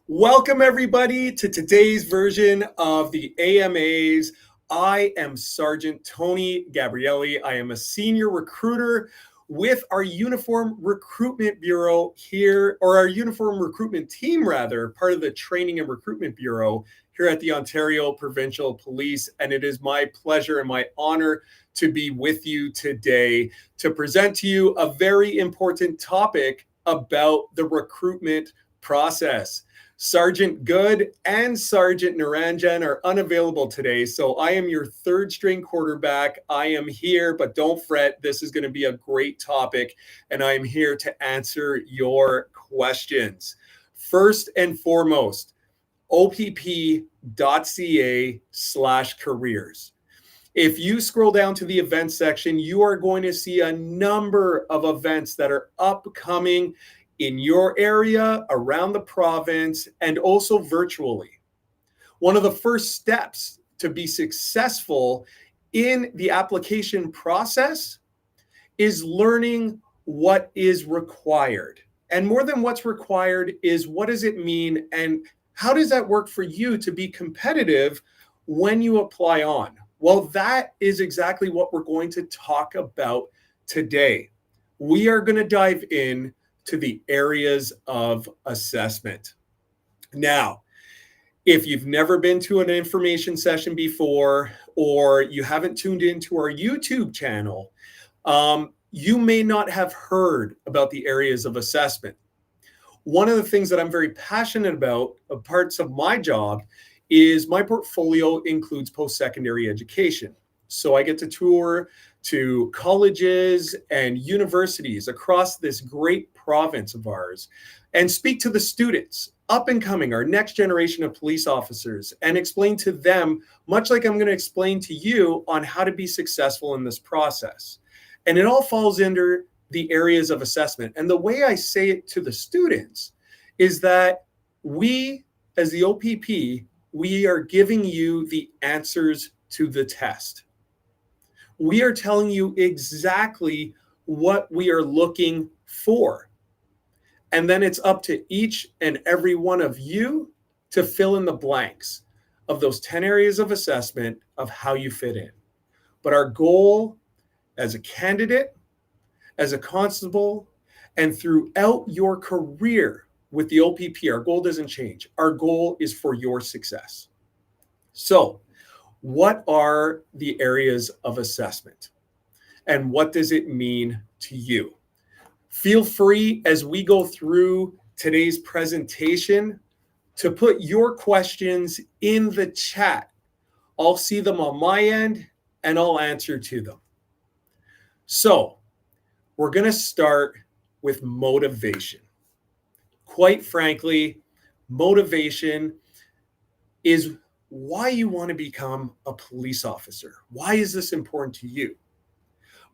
Welcome, everybody, to today's version of the AMAs. I am Sergeant Tony Gabrielli. I am a senior recruiter with our Uniform Recruitment Bureau here, or our Uniform Recruitment Team, rather, part of the Training and Recruitment Bureau here at the Ontario Provincial Police. And it is my pleasure and my honor to be with you today to present to you a very important topic about the recruitment process. Sergeant Good and Sergeant Naranjan are unavailable today, so I am your third string quarterback. I am here, but don't fret. This is going to be a great topic, and I am here to answer your questions. First and foremost, opp.ca/careers. If you scroll down to the events section, you are going to see a number of events that are upcoming in your area, around the province, and also virtually. One of the first steps to be successful in the application process is learning what is required. And more than what's required is what does it mean and how does that work for you to be competitive when you apply on? Well, that is exactly what we're going to talk about today. We are going to dive in to the areas of assessment. Now, if you've never been to an information session before, or you haven't tuned into our YouTube channel, you may not have heard about the areas of assessment. One of the things that I'm very passionate about, parts of my job, is my portfolio includes post-secondary education. So I get to tour to colleges and universities across this great province of ours and speak to the students, up and coming, our next generation of police officers, and explain to them, much like I'm going to explain to you, on how to be successful in this process. And it all falls under the areas of assessment. And the way I say it to the students is that we, as the OPP, we are giving you the answers to the test. We are telling you exactly what we are looking for. And then it's up to each and every one of you to fill in the blanks of those 10 areas of assessment of how you fit in. But our goal as a candidate, as a constable, and throughout your career with the OPP, our goal doesn't change. Our goal is for your success. So, what are the areas of assessment? And what does it mean to you? Feel free, as we go through today's presentation, to put your questions in the chat. I'll see them on my end, and I'll answer to them. So, we're going to start with motivation. Quite frankly, motivation is why you want to become a police officer. Why is this important to you?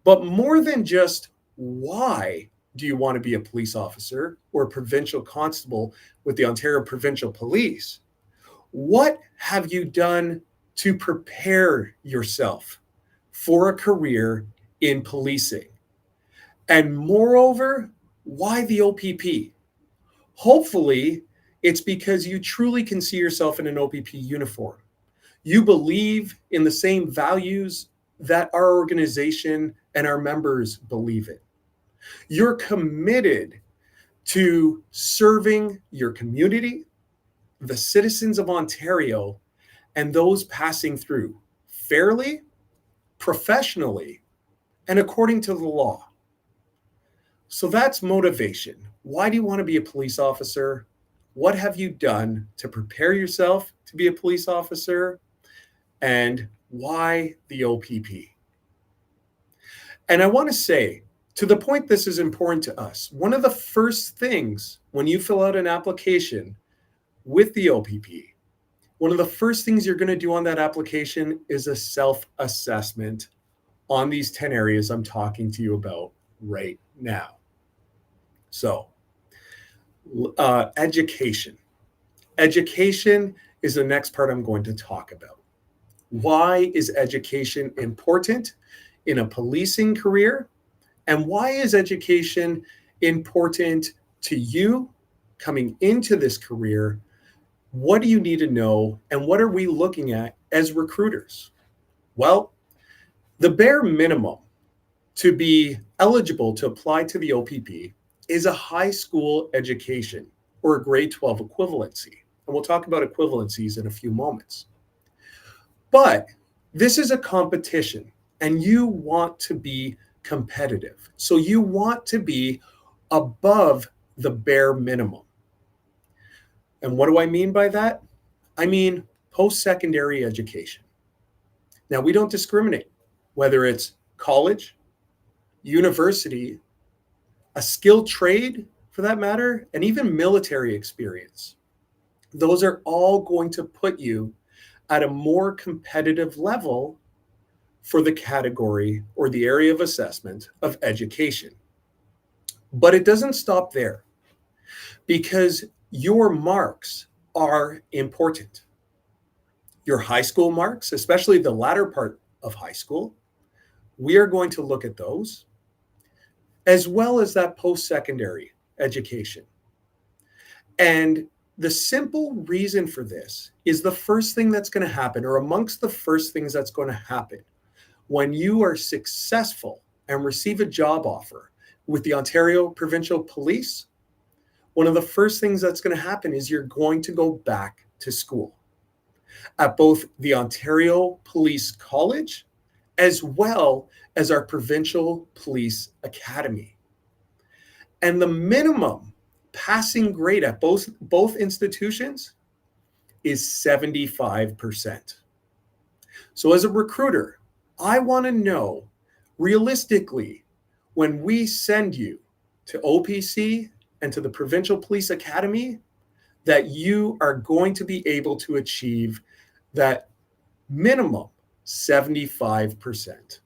But more than just why do you want to be a police officer or a provincial constable with the Ontario Provincial Police, what have you done to prepare yourself for a career in policing? And moreover, why the OPP? Hopefully, it's because you truly can see yourself in an OPP uniform. You believe in the same values that our organization and our members believe in. You're committed to serving your community, the citizens of Ontario, and those passing through fairly, professionally, and according to the law. So that's motivation. Why do you want to be a police officer? What have you done to prepare yourself to be a police officer? And why the OPP? And I want to say, to the point this is important to us, one of the first things when you fill out an application with the OPP, one of the first things you're going to do on that application is a self-assessment on these 10 areas I'm talking to you about right now. So, education. Education is the next part I'm going to talk about. Why is education important in a policing career? And why is education important to you coming into this career What do you need to know, and what are we looking at as recruiters? Well, the bare minimum to be eligible to apply to the OPP is a high school education or a grade 12 equivalency. And we'll talk about equivalencies in a few moments. But this is a competition, and you want to be competitive. So you want to be above the bare minimum. And what do I mean by that? I mean post-secondary education. Now, we don't discriminate whether it's college, university, a skilled trade for that matter, and even military experience. Those are all going to put you at a more competitive level for the category or the area of assessment of education. But it doesn't stop there, because your marks are important. Your high school marks, especially the latter part of high school, we are going to look at those, as well as that post-secondary education. And the simple reason for this is the first thing that's going to happen, or amongst the first things that's going to happen, when you are successful and receive a job offer with the Ontario Provincial Police, one of the first things that's going to happen is you're going to go back to school at both the Ontario Police College as well as our Provincial Police Academy. And the minimum passing grade at both institutions is 75%. So as a recruiter, I want to know realistically, when we send you to OPC and to the Provincial Police Academy, that you are going to be able to achieve that minimum 75%.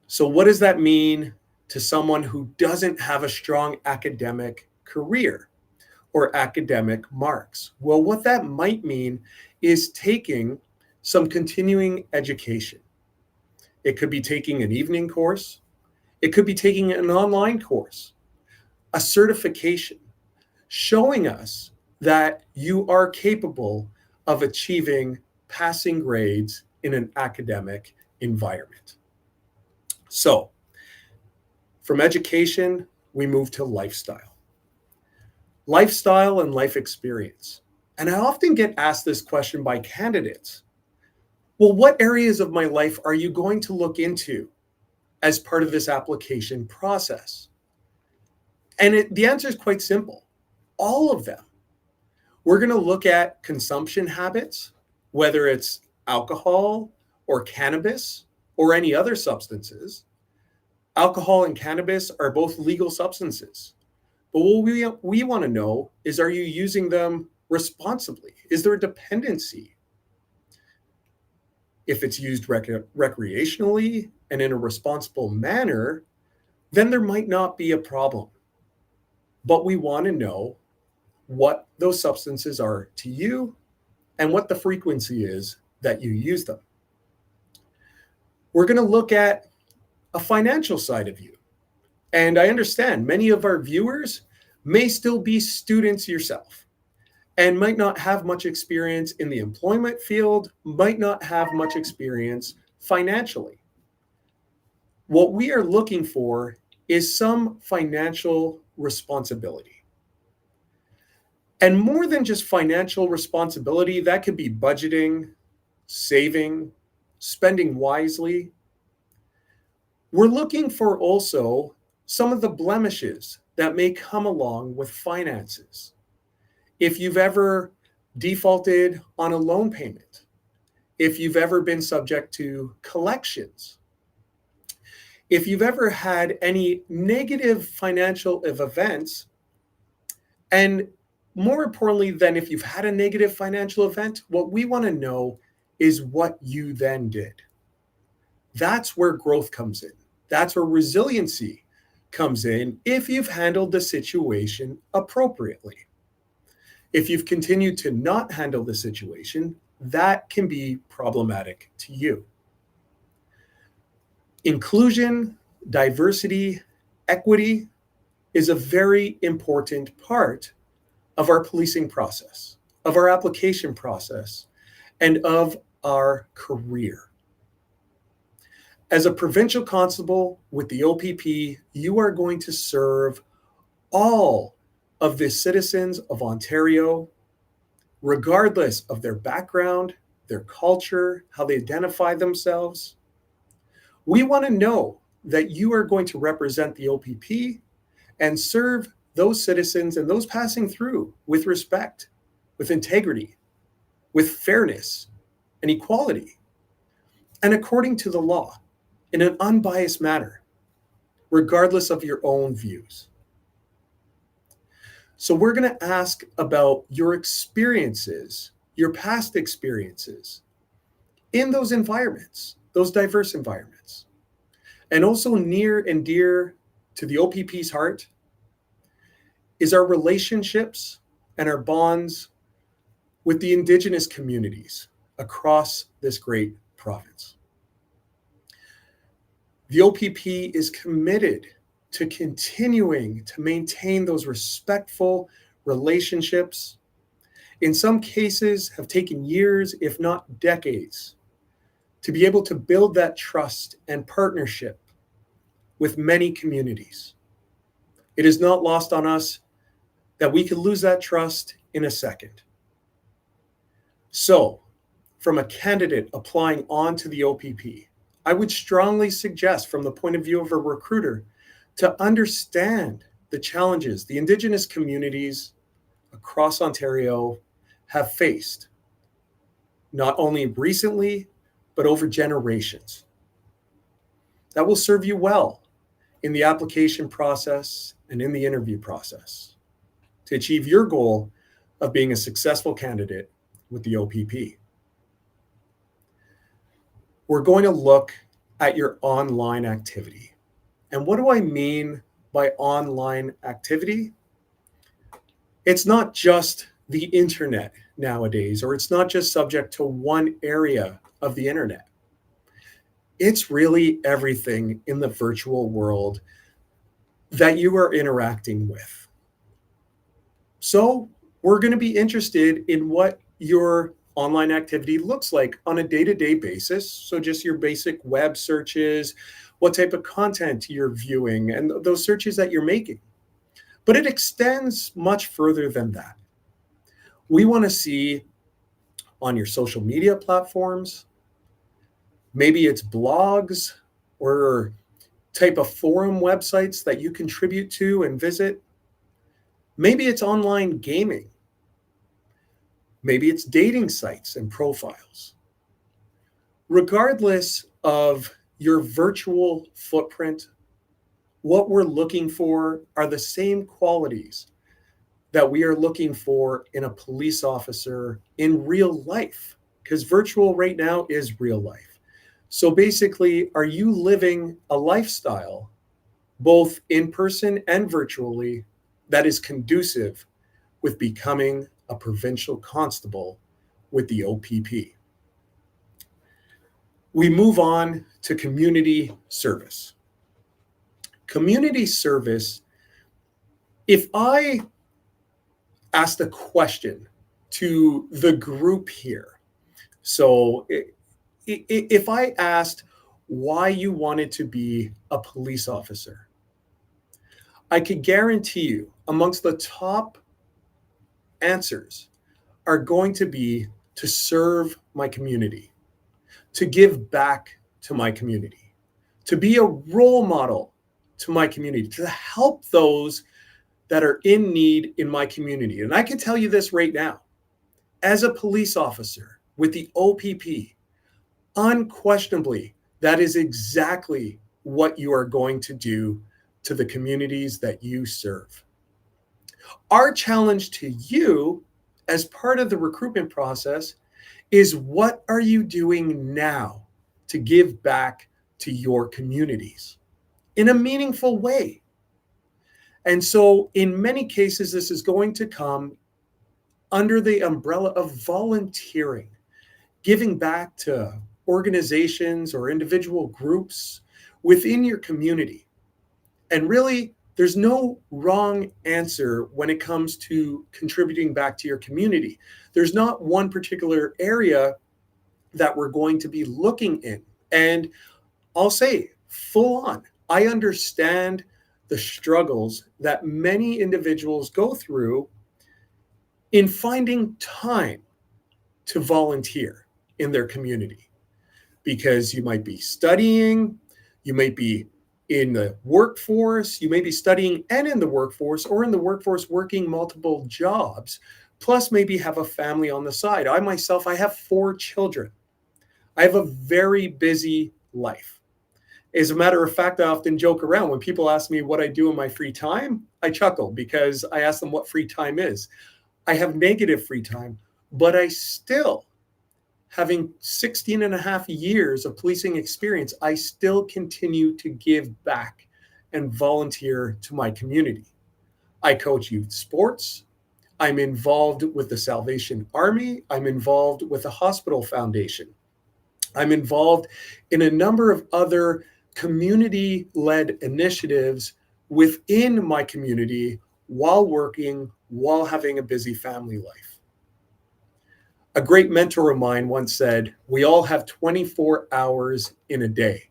So what does that mean to someone who doesn't have a strong academic career or academic marks? Well, what that might mean is taking some continuing education. It could be taking an evening course. It could be taking an online course, a certification, showing us that you are capable of achieving passing grades in an academic environment. So, from education, we move to lifestyle. Lifestyle and life experience. And I often get asked this question by candidates. Well, what areas of my life are you going to look into as part of this application process? And the answer is quite simple. All of them. We're going to look at consumption habits, whether it's alcohol or cannabis or any other substances. Alcohol and cannabis are both legal substances. But what we want to know is, are you using them responsibly? Is there a dependency? If it's used recreationally and in a responsible manner, then there might not be a problem. But we want to know what those substances are to you and what the frequency is that you use them. We're going to look at a financial side of you. And I understand many of our viewers may still be students yourself and might not have much experience in the employment field, might not have much experience financially. What we are looking for is some financial responsibility. And more than just financial responsibility, that could be budgeting, saving, spending wisely. We're looking for also some of the blemishes that may come along with finances. If you've ever defaulted on a loan payment, if you've ever been subject to collections, if you've ever had any negative financial events, and more importantly than if you've had a negative financial event, what we want to know is what you then did. That's where growth comes in. That's where resiliency comes in if you've handled the situation appropriately. If you've continued to not handle the situation, that can be problematic to you. Inclusion, diversity, equity is a very important part of our policing process, of our application process, and of our career. As a provincial constable with the OPP, you are going to serve all of the citizens of Ontario, regardless of their background, their culture, how they identify themselves. We want to know that you are going to represent the OPP and serve those citizens and those passing through with respect, with integrity, with fairness and equality, and according to the law, in an unbiased manner, regardless of your own views. So we're going to ask about your experiences, your past experiences in those environments, those diverse environments. And also near and dear to the OPP's heart is our relationships and our bonds with the Indigenous communities across this great province. The OPP is committed to continuing to maintain those respectful relationships. In some cases, have taken years, if not decades, to be able to build that trust and partnership with many communities. It is not lost on us that we could lose that trust in a second. So, from a candidate applying onto the OPP, I would strongly suggest, from the point of view of a recruiter, to understand the challenges the Indigenous communities across Ontario have faced, not only recently, but over generations. That will serve you well in the application process and in the interview process to achieve your goal of being a successful candidate with the OPP. We're going to look at your online activity. And what do I mean by online activity? It's not just the internet nowadays, or it's not just subject to one area of the internet. It's really everything in the virtual world that you are interacting with. So we're going to be interested in what your online activity looks like on a day-to-day basis. So just your basic web searches, what type of content you're viewing, and those searches that you're making. But it extends much further than that. We want to see on your social media platforms, maybe it's blogs or type of forum websites that you contribute to and visit. Maybe it's online gaming. Maybe it's dating sites and profiles. Regardless of your virtual footprint, what we're looking for are the same qualities that we are looking for in a police officer in real life, because virtual right now is real life. So basically, are you living a lifestyle, both in person and virtually, that is conducive with becoming a provincial constable with the OPP? We move on to community service. Community service, if I asked a question to the group here, so if I asked why you wanted to be a police officer, I could guarantee you amongst the top answers are going to be to serve my community, to give back to my community, to be a role model to my community, to help those that are in need in my community. And I can tell you this right now, as a police officer with the OPP, unquestionably, that is exactly what you are going to do to the communities that you serve. Our challenge to you as part of the recruitment process is, what are you doing now to give back to your communities in a meaningful way? And so in many cases, this is going to come under the umbrella of volunteering, giving back to organizations or individual groups within your community. And really There's no wrong answer when it comes to contributing back to your community. There's not one particular area that we're going to be looking in. And I'll say full on, I understand the struggles that many individuals go through in finding time to volunteer in their community, because you might be studying, you might be in the workforce, you may be studying and in the workforce, or in the workforce working multiple jobs, plus maybe have a family on the side. I myself, I have 4 children. I have a very busy life. As a matter of fact, I often joke around when people ask me what I do in my free time. I chuckle because I ask them what free time is. I have negative free time, but I still, having 16 and a half years of policing experience, I still continue to give back and volunteer to my community. I coach youth sports. I'm involved with the Salvation Army. I'm involved with the Hospital Foundation. I'm involved in a number of other community-led initiatives within my community while working, while having a busy family life. A great mentor of mine once said, "We all have 24 hours in a day.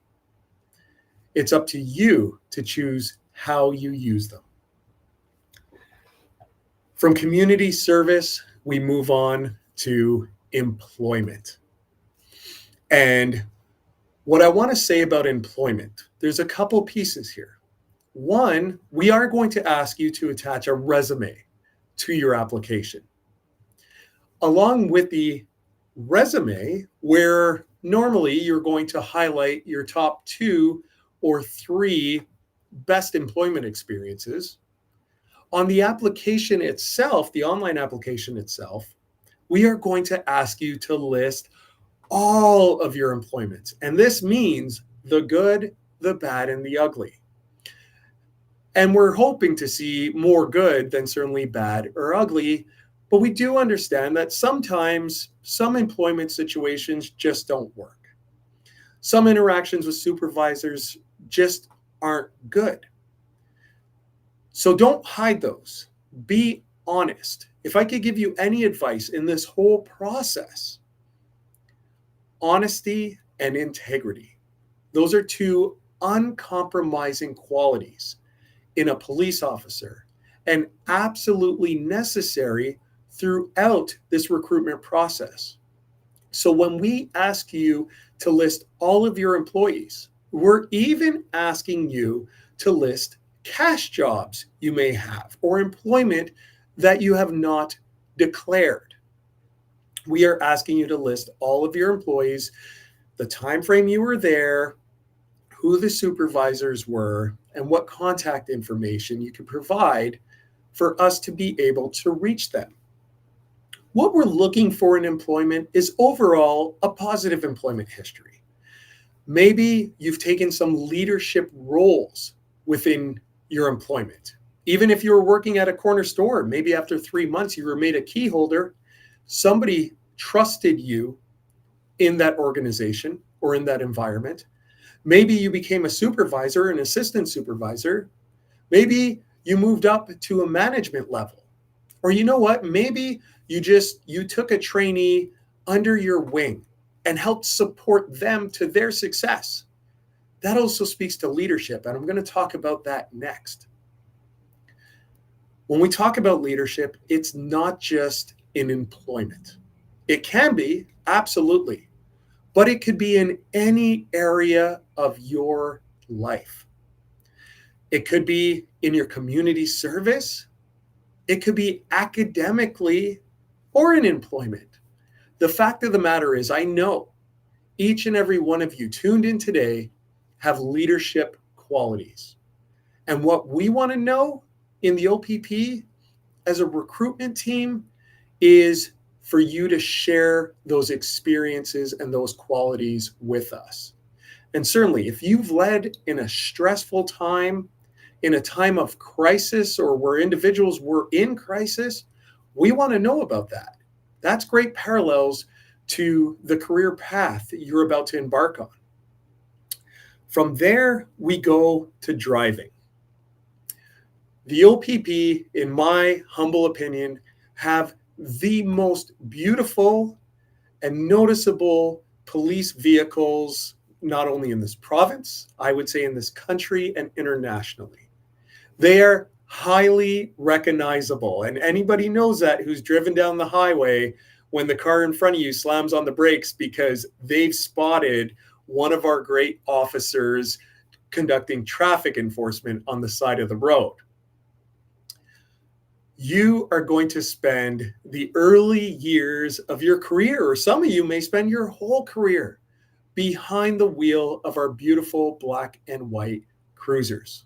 It's up to you to choose how you use them." From community service, we move on to employment. And what I want to say about employment, there's a couple pieces here. One, we are going to ask you to attach a resume to your application. Along with the resume, where normally you're going to highlight your top 2 or 3 best employment experiences, on the application itself, the online application itself, we are going to ask you to list all of your employments. And this means the good, the bad, and the ugly. And we're hoping to see more good than certainly bad or ugly. But we do understand that sometimes some employment situations just don't work. Some interactions with supervisors just aren't good. So don't hide those. Be honest. If I could give you any advice in this whole process, honesty and integrity. Those are 2 uncompromising qualities in a police officer, and absolutely necessary throughout this recruitment process. So when we ask you to list all of your employees, we're even asking you to list cash jobs you may have or employment that you have not declared. We are asking you to list all of your employees, the time frame you were there, who the supervisors were, and what contact information you can provide for us to be able to reach them. What we're looking for in employment is overall a positive employment history. Maybe you've taken some leadership roles within your employment. Even if you were working at a corner store, maybe after 3 months you were made a key holder, somebody trusted you in that organization or in that environment. Maybe you became a supervisor, an assistant supervisor. Maybe you moved up to a management level. Or you know what? Maybe you took a trainee under your wing and helped support them to their success. That also speaks to leadership, and I'm going to talk about that next. When we talk about leadership, it's not just in employment. It can be, absolutely, but it could be in any area of your life. It could be in your community service. It could be academically or in employment. The fact of the matter is, I know each and every one of you tuned in today have leadership qualities. And what we want to know in the OPP as a recruitment team is for you to share those experiences and those qualities with us. And certainly, if you've led in a stressful time, in a time of crisis, or where individuals were in crisis, we want to know about that. That's great parallels to the career path that you're about to embark on. From there, we go to driving. The OPP, in my humble opinion, have the most beautiful and noticeable police vehicles, not only in this province, I would say in this country and internationally. They are highly recognizable. And anybody knows that who's driven down the highway when the car in front of you slams on the brakes because they've spotted one of our great officers conducting traffic enforcement on the side of the road. You are going to spend the early years of your career, or some of you may spend your whole career behind the wheel of our beautiful black and white cruisers.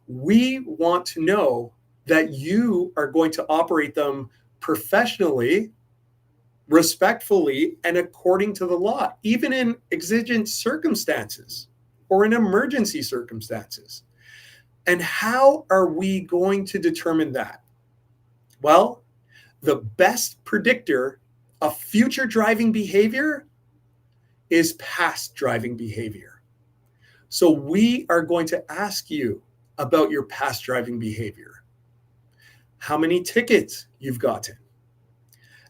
We want to know that you are going to operate them professionally, respectfully, and according to the law, even in exigent circumstances or in emergency circumstances. And how are we going to determine that? Well, the best predictor of future driving behavior is past driving behavior. So we are going to ask you about your past driving behavior, how many tickets you've gotten.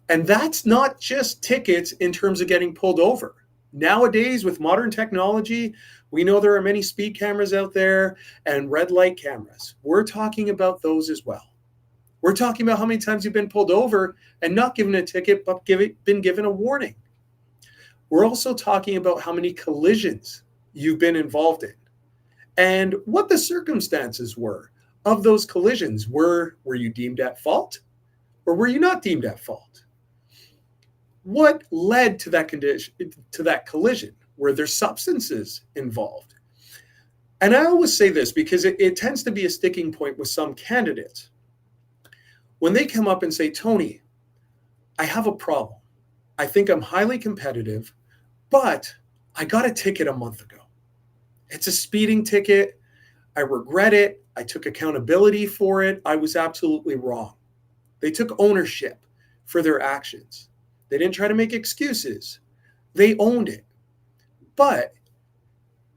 And that's not just tickets in terms of getting pulled over. Nowadays, with modern technology, we know there are many speed cameras out there and red light cameras. We're talking about those as well. We're talking about how many times you've been pulled over and not given a ticket, but been given a warning. We're also talking about how many collisions you've been involved in and what the circumstances were of those collisions. Were you deemed at fault or were you not deemed at fault? What led to that condition, to that collision? Were there substances involved? And I always say this because it tends to be a sticking point with some candidates. When they come up and say, Tony, I have a problem. I think I'm highly competitive, but I got a ticket a month ago. It's a speeding ticket. I regret it. I took accountability for it. I was absolutely wrong. They took ownership for their actions. They didn't try to make excuses. They owned it. But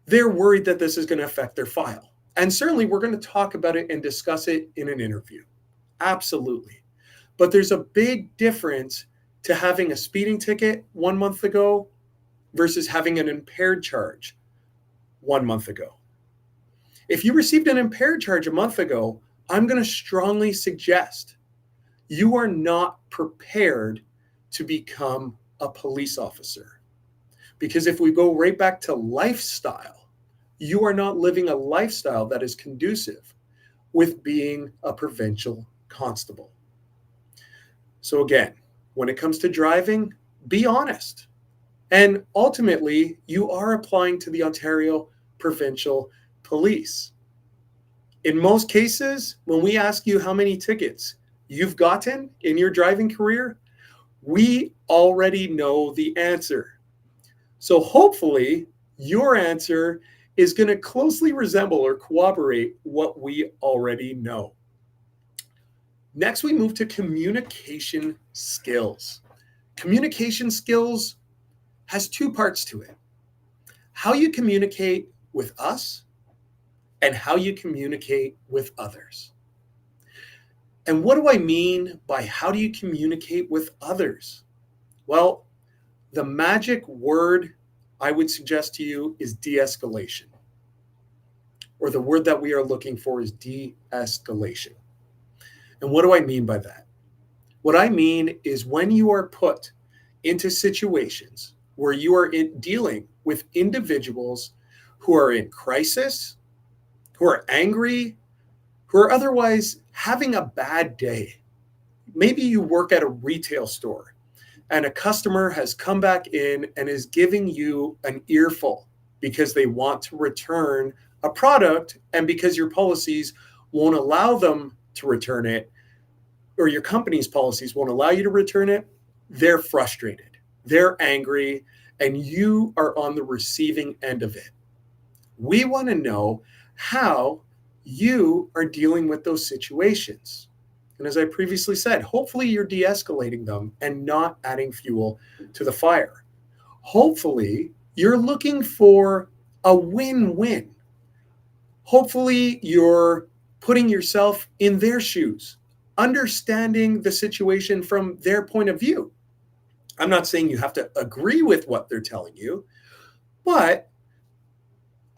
they're worried that this is going to affect their file. And certainly we're going to talk about it and discuss it in an interview. Absolutely. But there's a big difference to having a speeding ticket 1 month ago versus having an impaired charge 1 month ago. If you received an impaired charge a month ago, I'm going to strongly suggest you are not prepared to become a police officer. Because if we go right back to lifestyle, you are not living a lifestyle that is conducive with being a provincial constable. So again, when it comes to driving, be honest. And ultimately, you are applying to the Ontario Provincial Police. In most cases, when we ask you how many tickets you've gotten in your driving career, we already know the answer. So hopefully, your answer is going to closely resemble or corroborate what we already know. Next, we move to communication skills. Communication skills has two parts to it. How you communicate with us and how you communicate with others. And what do I mean by how do you communicate with others? Well, the magic word I would suggest to you is de-escalation. Or the word that we are looking for is de-escalation. And what do I mean by that? What I mean is when you are put into situations where you are dealing with individuals who are in crisis, who are angry, who are otherwise having a bad day. Maybe you work at a retail store and a customer has come back in and is giving you an earful because they want to return a product and because your policies won't allow them to return it, or your company's policies won't allow you to return it. They're frustrated, they're angry, and you are on the receiving end of it. We want to know how you are dealing with those situations. And as I previously said, hopefully you're de-escalating them and not adding fuel to the fire. Hopefully you're looking for a win-win. Hopefully you're putting yourself in their shoes, understanding the situation from their point of view. I'm not saying you have to agree with what they're telling you, but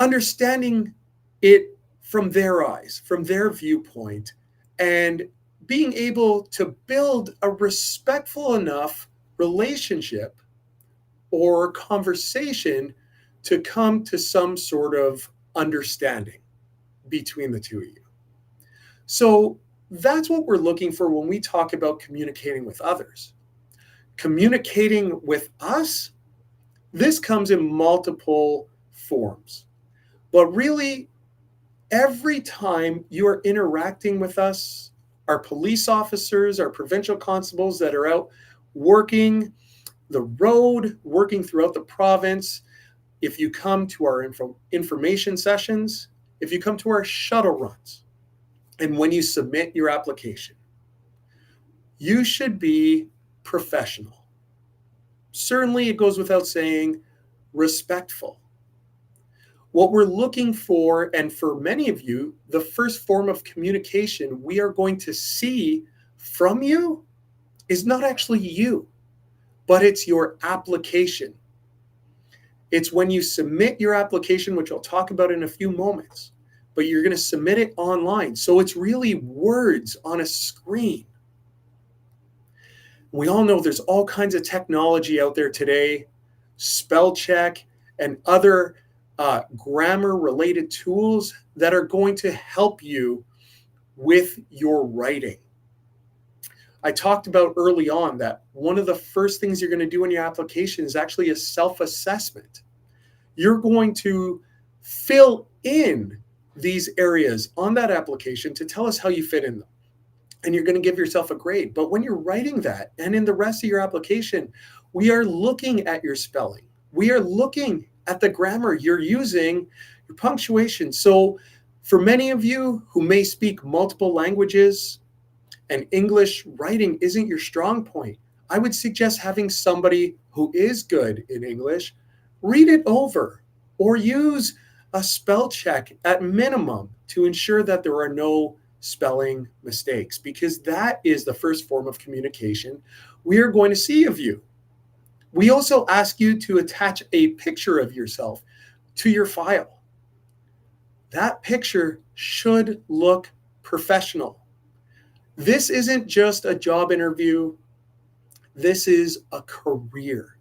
understanding it from their eyes, from their viewpoint, and being able to build a respectful enough relationship or conversation to come to some sort of understanding between the two of you. So that's what we're looking for when we talk about communicating with others. Communicating with us, this comes in multiple forms. But really, every time you are interacting with us, our police officers, our provincial constables that are out working the road, working throughout the province, if you come to our information sessions, if you come to our shuttle runs, and when you submit your application, you should be professional. Certainly, it goes without saying, respectful. What we're looking for, and for many of you, the first form of communication we are going to see from you is not actually you, but it's your application. It's when you submit your application, which I'll talk about in a few moments, but you're going to submit it online. So it's really words on a screen. We all know there's all kinds of technology out there today, spell check and other grammar-related tools that are going to help you with your writing. I talked about early on that one of the first things you're going to do in your application is actually a self-assessment. You're going to fill in these areas on that application to tell us how you fit in them. And you're going to give yourself a grade. But when you're writing that and in the rest of your application, we are looking at your spelling. We are looking at the grammar you're using, your punctuation. So for many of you who may speak multiple languages and English writing isn't your strong point, I would suggest having somebody who is good in English read it over or use a spell check at minimum to ensure that there are no spelling mistakes, because that is the first form of communication we are going to see of you. We also ask you to attach a picture of yourself to your file. That picture should look professional. This isn't just a job interview. This is a career.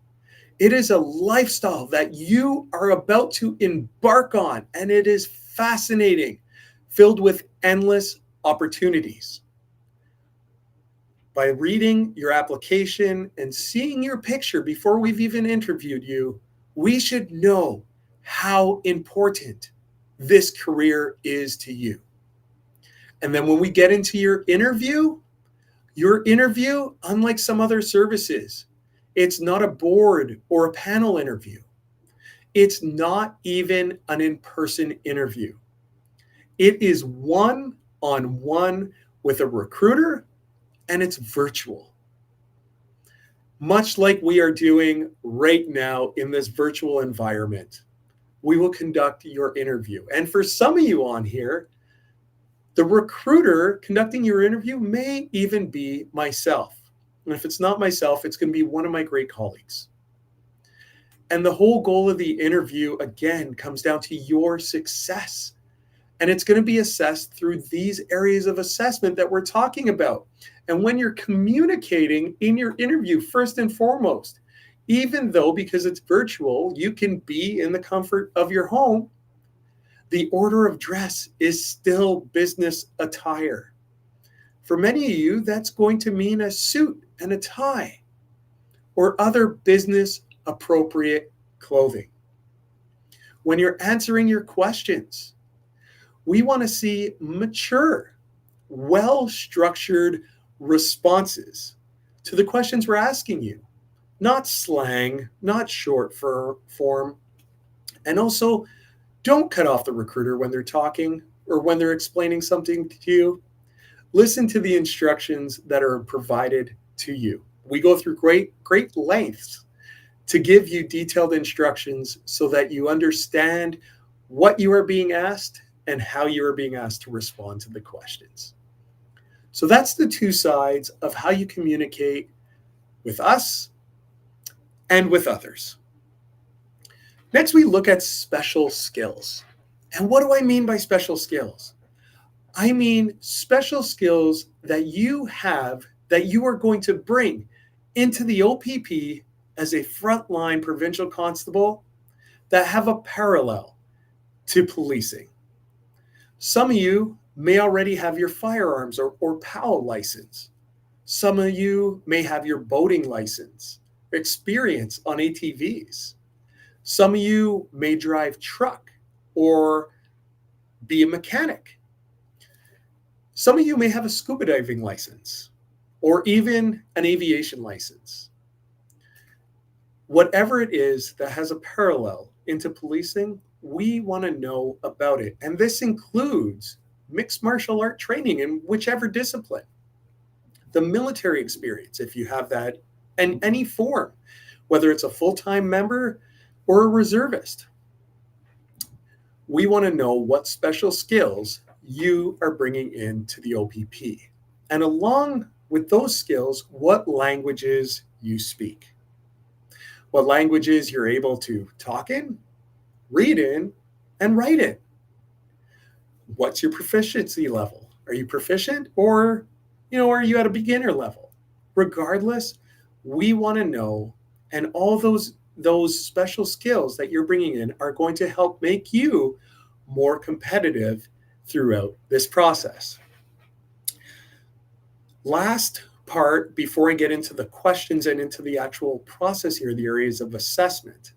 It is a lifestyle that you are about to embark on, and it is fascinating, filled with endless opportunities. By reading your application and seeing your picture before we've even interviewed you, we should know how important this career is to you. And then when we get into your interview, unlike some other services, it's not a board or a panel interview. It's not even an in-person interview. It is one-on-one with a recruiter, and it's virtual. Much like we are doing right now in this virtual environment, we will conduct your interview. And for some of you on here, the recruiter conducting your interview may even be myself. And if it's not myself, it's going to be one of my great colleagues. And the whole goal of the interview, again, comes down to your success. And it's going to be assessed through these areas of assessment that we're talking about. And when you're communicating in your interview, first and foremost, even though because it's virtual, you can be in the comfort of your home, the order of dress is still business attire. For many of you, that's going to mean a suit and a tie or other business appropriate clothing. When you're answering your questions, we want to see mature, well-structured responses to the questions we're asking you, not slang, not short form. And also, don't cut off the recruiter when they're talking or when they're explaining something to you. Listen to the instructions that are provided to you. We go through great lengths to give you detailed instructions so that you understand what you are being asked and how you are being asked to respond to the questions. So that's the two sides of how you communicate with us and with others. Next, we look at special skills. And what do I mean by special skills? I mean special skills that you have that you are going to bring into the OPP as a frontline provincial constable that have a parallel to policing. Some of you may already have your firearms or PAL license. Some of you may have your boating license, experience on ATVs. Some of you may drive truck or be a mechanic. Some of you may have a scuba diving license or even an aviation license. Whatever it is that has a parallel into policing, we want to know about it. And this includes mixed martial art training in whichever discipline, the military experience, if you have that, and any form, whether it's a full-time member or a reservist. We want to know what special skills you are bringing into the OPP. And along with those skills, what languages you speak. What languages you're able to talk in, read in, and write in. What's your proficiency level? Are you proficient or, are you at a beginner level? Regardless, we want to know, and all those special skills that you're bringing in are going to help make you more competitive throughout this process. Last part, before I get into the questions and into the actual process here, the areas of assessment,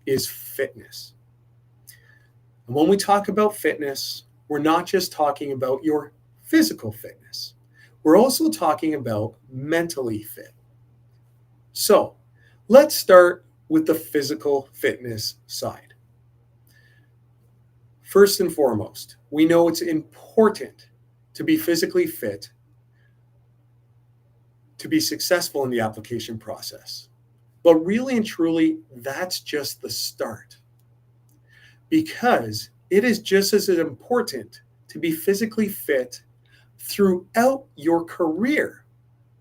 is fitness. And when we talk about fitness, we're not just talking about your physical fitness. We're also talking about mentally fit. So let's start with the physical fitness side. First and foremost, we know it's important to be physically fit to be successful in the application process. But really and truly, that's just the start. Because it is just as important to be physically fit throughout your career,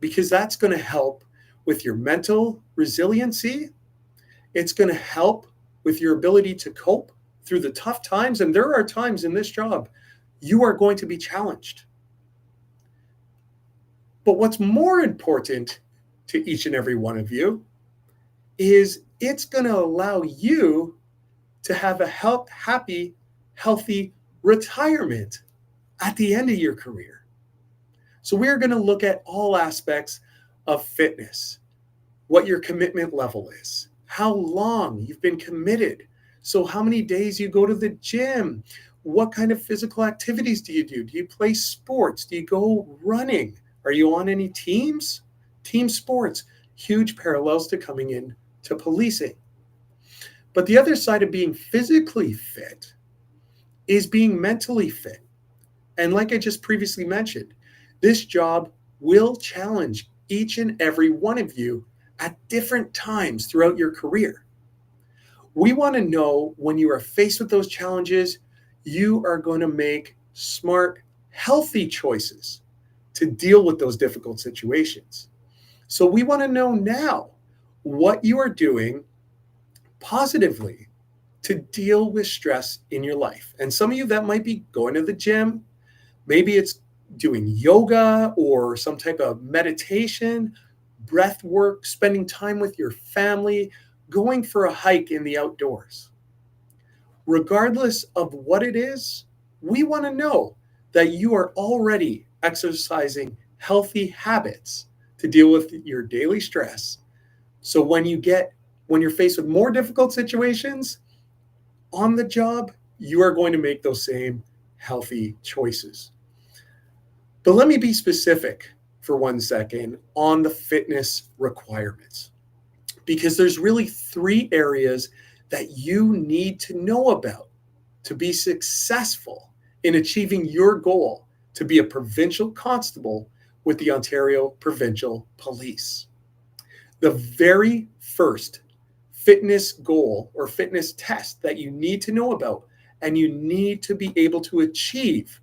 because that's going to help with your mental resiliency. It's going to help with your ability to cope through the tough times. And there are times in this job you are going to be challenged. But what's more important to each and every one of you is it's going to allow you to have a happy, healthy retirement at the end of your career. So we're going to look at all aspects of fitness, what your commitment level is, how long you've been committed. So how many days you go to the gym, what kind of physical activities do you do? Do you play sports? Do you go running? Are you on any teams? Team sports, huge parallels to coming in to policing. But the other side of being physically fit is being mentally fit. And like I just previously mentioned, this job will challenge each and every one of you at different times throughout your career. We want to know when you are faced with those challenges, you are going to make smart, healthy choices to deal with those difficult situations. So we want to know now what you are doing positively to deal with stress in your life. And some of you, that might be going to the gym. Maybe it's doing yoga or some type of meditation, breath work, spending time with your family, going for a hike in the outdoors. Regardless of what it is, we want to know that you are already exercising healthy habits to deal with your daily stress. So when you're faced with more difficult situations on the job, you are going to make those same healthy choices. But let me be specific for 1 second on the fitness requirements, because there's really 3 areas that you need to know about to be successful in achieving your goal to be a provincial constable with the Ontario Provincial Police. The very first fitness goal or fitness test that you need to know about and you need to be able to achieve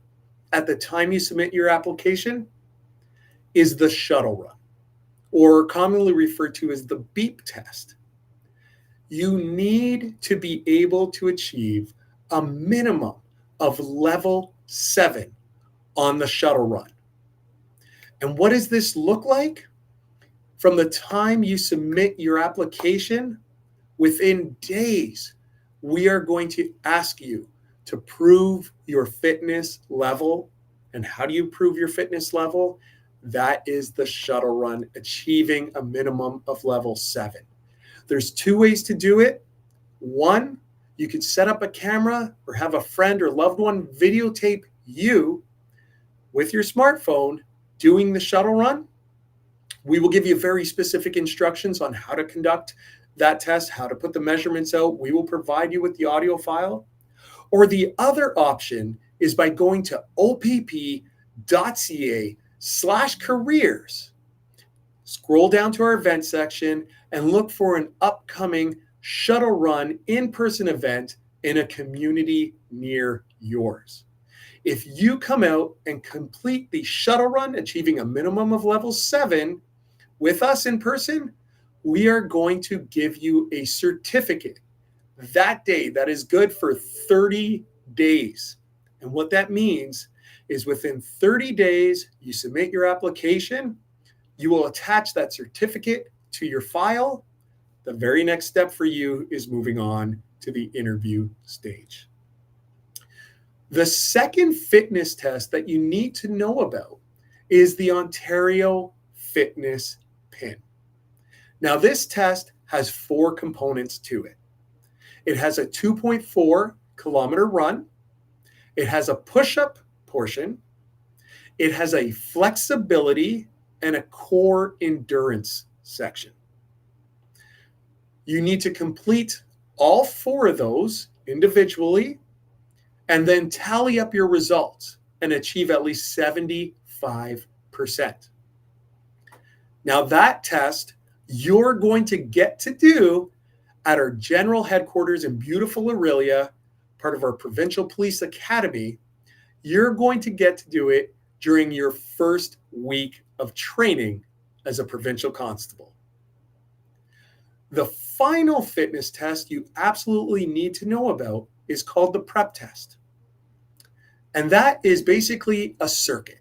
at the time you submit your application is the shuttle run, or commonly referred to as the beep test. You need to be able to achieve a minimum of level 7 on the shuttle run. And what does this look like? From the time you submit your application, within days, we are going to ask you to prove your fitness level. And how do you prove your fitness level? That is the shuttle run, achieving a minimum of level 7. There's 2 ways to do it. One, you could set up a camera or have a friend or loved one videotape you with your smartphone doing the shuttle run. We will give you very specific instructions on how to conduct that test, how to put the measurements out. We will provide you with the audio file. Or the other option is by going to opp.ca/careers. Scroll down to our event section and look for an upcoming shuttle run in-person event in a community near yours. If you come out and complete the shuttle run, achieving a minimum of level 7 with us in person, we are going to give you a certificate that day that is good for 30 days. And what that means is within 30 days, you submit your application, you will attach that certificate to your file. The very next step for you is moving on to the interview stage. The second fitness test that you need to know about is the Ontario Fitness Pin. Now, this test has 4 components to it. It has a 2.4 kilometer run. It has a push-up portion. It has a flexibility and a core endurance section. You need to complete all 4 of those individually and then tally up your results and achieve at least 75%. Now, that test you're going to get to do at our general headquarters in beautiful Orillia, part of our Provincial Police Academy. You're going to get to do it during your first week of training as a provincial constable. The final fitness test you absolutely need to know about is called the prep test. And that is basically a circuit.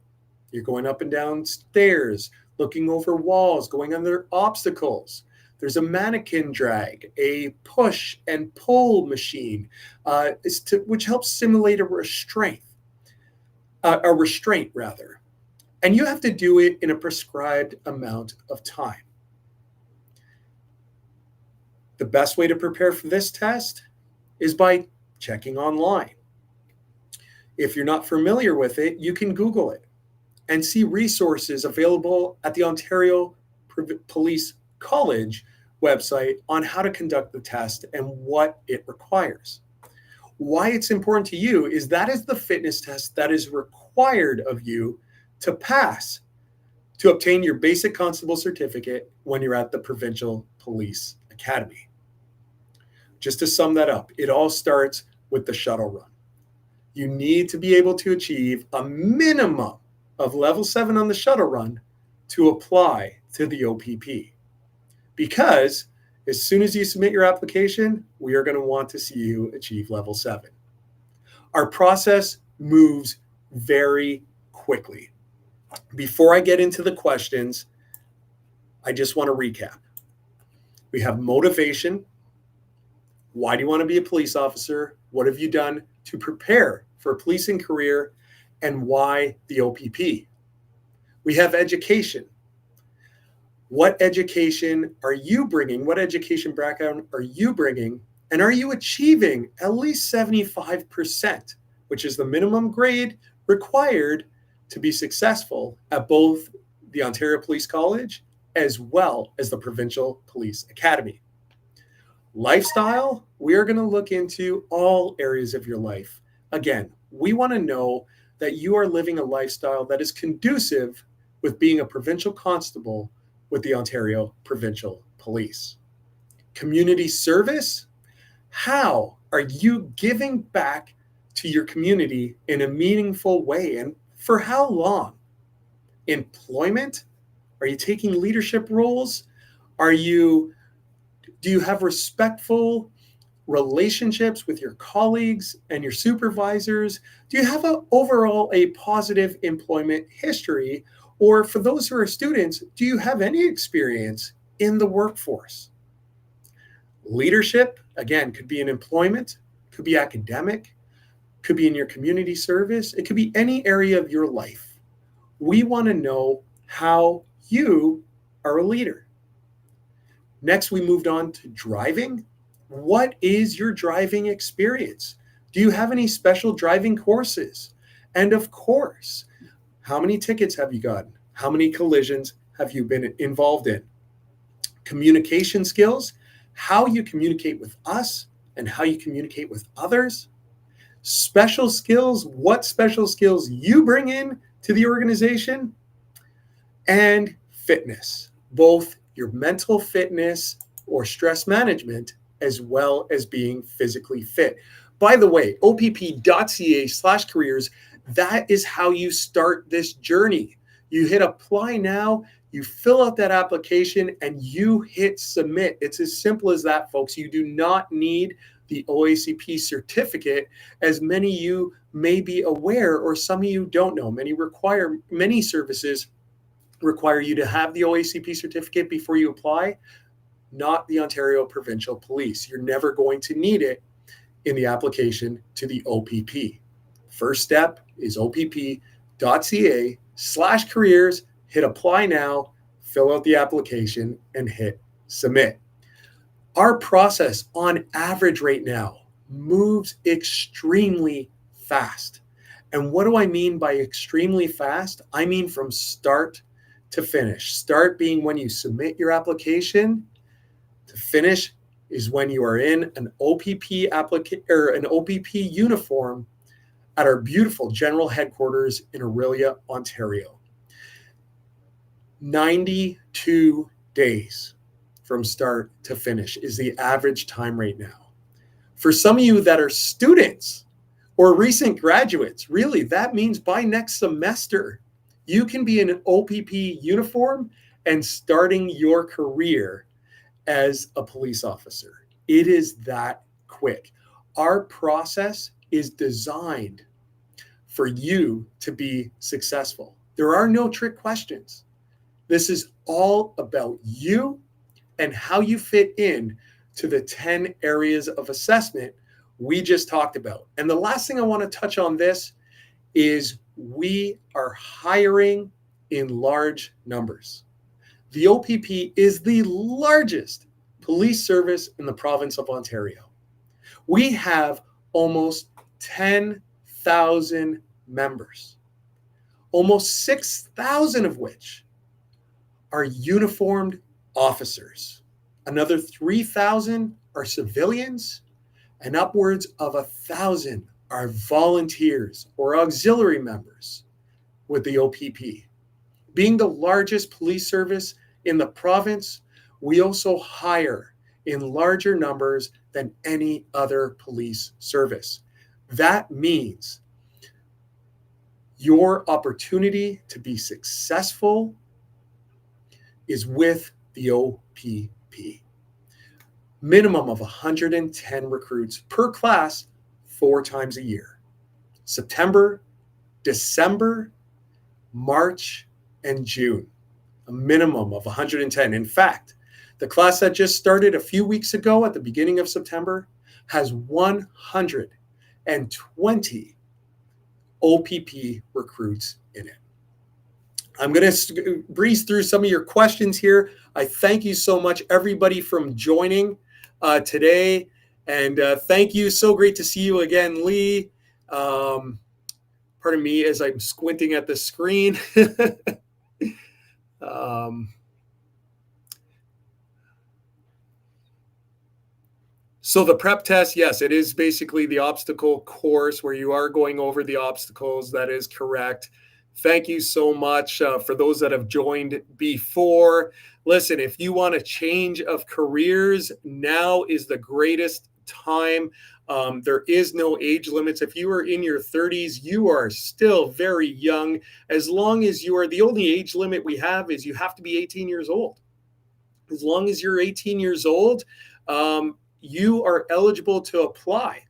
You're going up and down stairs, looking over walls, going under obstacles. There's a mannequin drag, a push and pull machine, which helps simulate a restraint. And you have to do it in a prescribed amount of time. The best way to prepare for this test is by checking online. If you're not familiar with it, you can Google it and see resources available at the Ontario Police College website on how to conduct the test and what it requires. Why it's important to you is that is the fitness test that is required of you to pass to obtain your basic constable certificate when you're at the Provincial Police Academy. Just to sum that up, it all starts with the shuttle run. You need to be able to achieve a minimum of level 7 on the shuttle run to apply to the OPP. Because as soon as you submit your application, we are going to want to see you achieve level 7. Our process moves very quickly. Before I get into the questions, I just want to recap. We have motivation. Why do you want to be a police officer? What have you done to prepare for a policing career? And why the OPP? We have education. What education are you bringing? What education background are you bringing? And are you achieving at least 75%, which is the minimum grade required to be successful at both the Ontario Police College as well as the Provincial Police Academy? Lifestyle, we are going to look into all areas of your life. Again, we want to know that you are living a lifestyle that is conducive with being a provincial constable with the Ontario Provincial Police. Community service, how are you giving back to your community in a meaningful way. And for how long? Employment? Are you taking leadership roles? Do you have respectful relationships with your colleagues and your supervisors? Do you have overall a positive employment history? Or for those who are students, do you have any experience in the workforce? Leadership, again, could be in employment, could be academic, could be in your community service. It could be any area of your life. We want to know how you are a leader. Next, we moved on to driving. What is your driving experience? Do you have any special driving courses? And of course, how many tickets have you gotten? How many collisions have you been involved in? Communication skills, how you communicate with us and how you communicate with others. Special skills, what special skills you bring in to the organization. And fitness, both your mental fitness or stress management, as well as being physically fit. By the way, opp.ca/careers, that is how you start this journey. You hit apply now, you fill out that application, and you hit submit. It's as simple as that, folks. You do not need the OACP certificate, as many of you may be aware, or some of you don't know. Many services require you to have the OACP certificate before you apply, not the Ontario Provincial Police. You're never going to need it in the application to the OPP. First step is opp.ca/careers, hit apply now, fill out the application, and hit submit. Our process on average right now moves extremely fast. And what do I mean by extremely fast? I mean from start to finish. Start being when you submit your application. To finish is when you are in an OPP an OPP uniform at our beautiful general headquarters in Orillia, Ontario. 92 days from start to finish is the average time right now. For some of you that are students or recent graduates, really, that means by next semester, you can be in an OPP uniform and starting your career as a police officer. It is that quick. Our process is designed for you to be successful. There are no trick questions. This is all about you and how you fit in to the 10 areas of assessment we just talked about. And the last thing I want to touch on this is we are hiring in large numbers. The OPP is the largest police service in the province of Ontario. We have almost 10,000 members, almost 6,000 of which are uniformed officers. Another 3,000 are civilians, and upwards of 1,000 are volunteers or auxiliary members with the OPP. Being the largest police service in the province, we also hire in larger numbers than any other police service. That means your opportunity to be successful is with the OPP. Minimum of 110 recruits per class 4 times a year. September, December, March, and June. A minimum of 110. In fact, the class that just started a few weeks ago at the beginning of September has 120 OPP recruits in it. I'm going to breeze through some of your questions here. I thank you so much, everybody, from joining today. And thank you. So great to see you again, Lee. Pardon me as I'm squinting at the screen. So the prep test, yes, it is basically the obstacle course where you are going over the obstacles. That is correct. Thank you so much for those that have joined before. Listen, if you want a change of careers, now is the greatest time. There is no age limits. If you are in your 30s, you are still very young. As long as you are, the only age limit we have is you have to be 18 years old. As long as you're 18 years old, you are eligible to apply.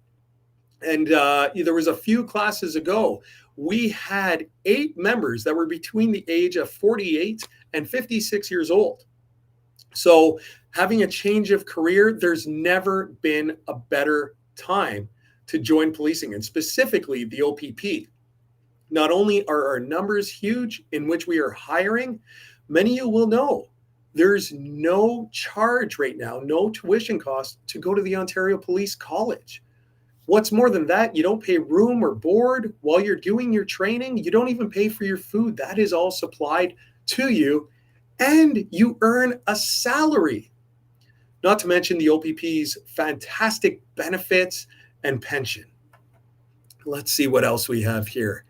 And there was a few classes ago, we had 8 members that were between the age of 48 and 56 years old. So having a change of career, there's never been a better time to join policing, and specifically the OPP. Not only are our numbers huge in which we are hiring, many of you will know there's no charge right now, no tuition cost to go to the Ontario Police College. What's more than that, you don't pay room or board while you're doing your training. You don't even pay for your food. That is all supplied to you, and you earn a salary. Not to mention the OPP's fantastic benefits and pension. Let's see what else we have here.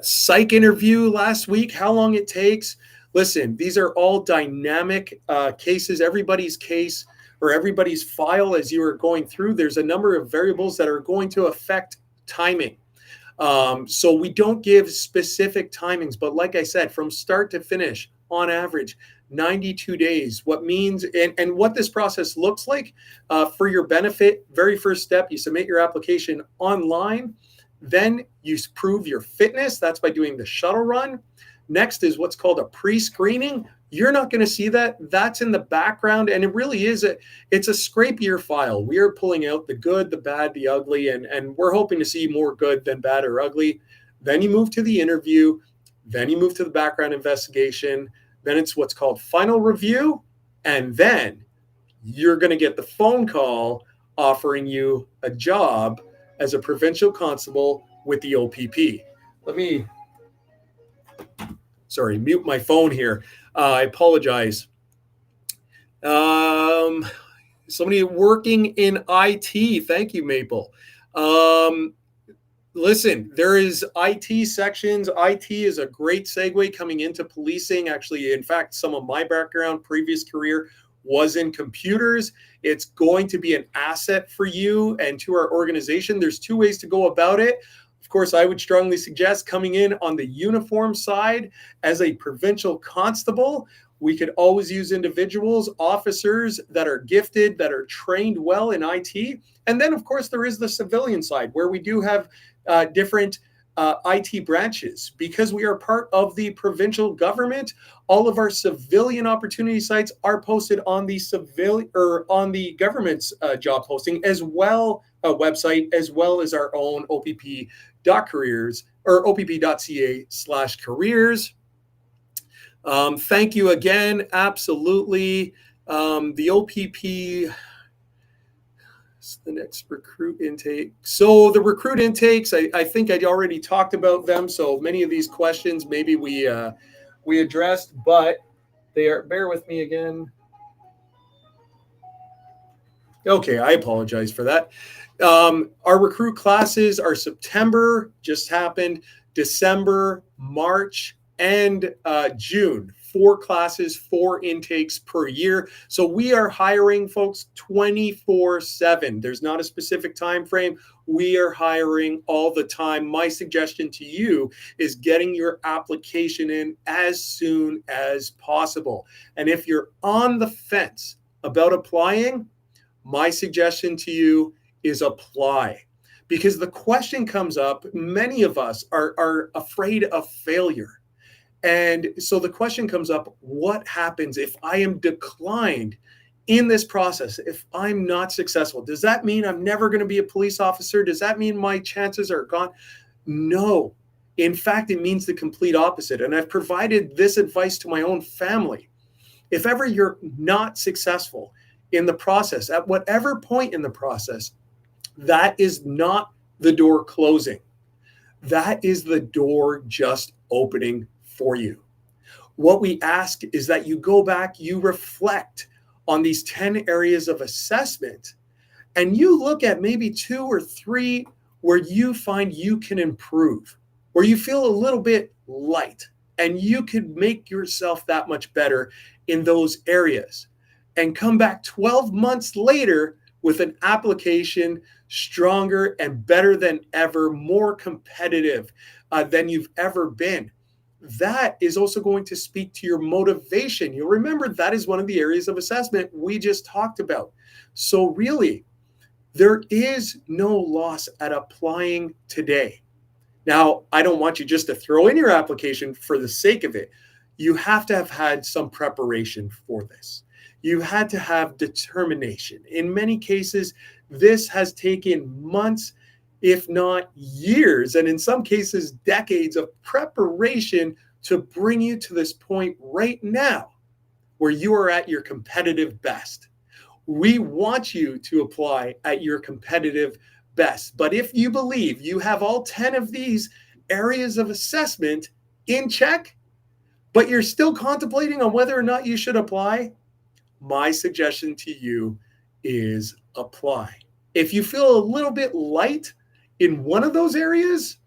Psych interview last week, how long it takes. Listen, these are all dynamic cases. Everybody's case or everybody's file as you are going through, there's a number of variables that are going to affect timing. So we don't give specific timings, but like I said, from start to finish, on average, 92 days. What means, and what this process looks like for your benefit, very first step, you submit your application online. Then you prove your fitness. That's by doing the shuttle run. Next is what's called a pre-screening. You're not going to see that. That's in the background, and it really is it's a scrapier file. We are pulling out the good, the bad, the ugly, and we're hoping to see more good than bad or ugly. Then you move to the interview. Then you move to the background investigation. Then it's what's called final review, and then you're going to get the phone call offering you a job as a provincial constable with the OPP. Let me mute my phone here. I apologize. Somebody working in IT. Thank you, Maple. Listen, there is IT sections. IT is a great segue coming into policing. Actually, in fact, some of my background, previous career was in computers. It's going to be an asset for you and to our organization. There's 2 ways to go about it. Of course, I would strongly suggest coming in on the uniform side as a provincial constable. We could always use individuals, officers that are gifted, that are trained well in IT. And then, of course, there is the civilian side where we do have different IT branches. Because we are part of the provincial government, all of our civilian opportunity sites are posted on the civilian or on the government's job posting as well, a website, as well as our own opp.careers or opp.ca/careers. Thank you again. Absolutely. The OPP, the next recruit intake. So the recruit intakes, I think I already talked about them. So many of these questions maybe we addressed, but they are, bear with me again. Okay, I apologize for that. Our recruit classes are September, just happened, December, March, and June. 4 classes, 4 intakes per year. So we are hiring folks 24/7. There's not a specific time frame. We are hiring all the time. My suggestion to you is getting your application in as soon as possible. And if you're on the fence about applying, my suggestion to you is apply. Because the question comes up, many of us are afraid of failure. And so the question comes up, what happens if I am declined in this process? If I'm not successful, does that mean I'm never going to be a police officer? Does that mean my chances are gone? No. In fact, it means the complete opposite. And I've provided this advice to my own family. If ever you're not successful in the process, at whatever point in the process, that is not the door closing. That is the door just opening for you. What we ask is that you go back, you reflect on these 10 areas of assessment, and you look at maybe 2 or 3 where you find you can improve, where you feel a little bit light, and you could make yourself that much better in those areas. And come back 12 months later with an application stronger and better than ever, more competitive than you've ever been. That is also going to speak to your motivation. You'll remember that is one of the areas of assessment we just talked about. So, really, there is no loss at applying today. Now, I don't want you just to throw in your application for the sake of it. You have to have had some preparation for this. You had to have determination. In many cases, this has taken months, if not years, and in some cases, decades of preparation to bring you to this point right now where you are at your competitive best. We want you to apply at your competitive best. But if you believe you have all 10 of these areas of assessment in check, but you're still contemplating on whether or not you should apply, my suggestion to you is apply. If you feel a little bit light in one of those areas,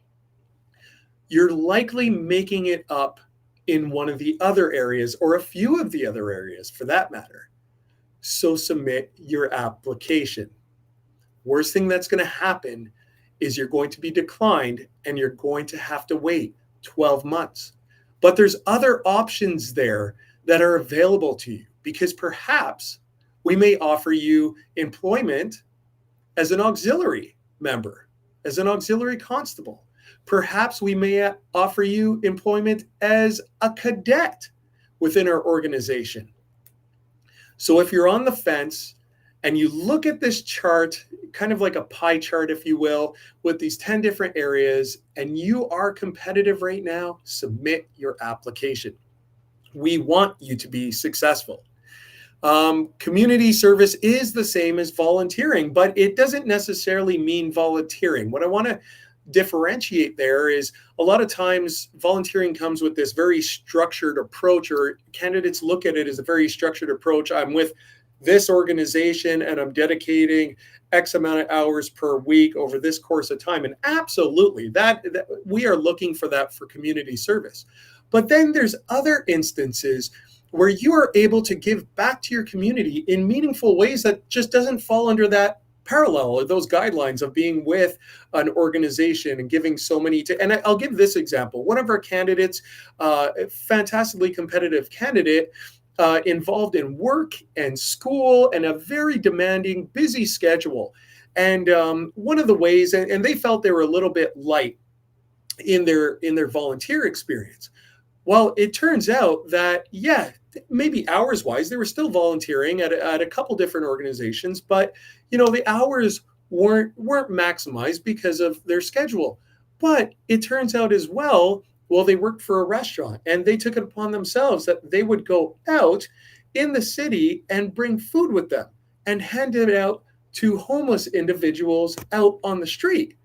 you're likely making it up in one of the other areas, or a few of the other areas for that matter. So submit your application. Worst thing that's going to happen is you're going to be declined and you're going to have to wait 12 months. But there's other options there that are available to you, because perhaps we may offer you employment as an auxiliary member, as an auxiliary constable. Perhaps we may offer you employment as a cadet within our organization. So if you're on the fence and you look at this chart, kind of like a pie chart, if you will, with these 10 different areas, and you are competitive right now, submit your application. We want you to be successful. Community service is the same as volunteering, but it doesn't necessarily mean volunteering. What I want to differentiate there is a lot of times volunteering comes with this very structured approach, or candidates look at it as a very structured approach. I'm with this organization and I'm dedicating X amount of hours per week over this course of time. And absolutely, that we are looking for that for community service. But then there's other instances where you are able to give back to your community in meaningful ways that just doesn't fall under that parallel or those guidelines of being with an organization and giving so many to. And I'll give this example. One of our candidates, a fantastically competitive candidate, involved in work and school and a very demanding, busy schedule. And one of the ways, and they felt they were a little bit light in their volunteer experience. Well, it turns out that, yeah, maybe hours wise, they were still volunteering at a couple different organizations, but the hours weren't maximized because of their schedule. But it turns out as well, they worked for a restaurant and they took it upon themselves that they would go out in the city and bring food with them and hand it out to homeless individuals out on the street,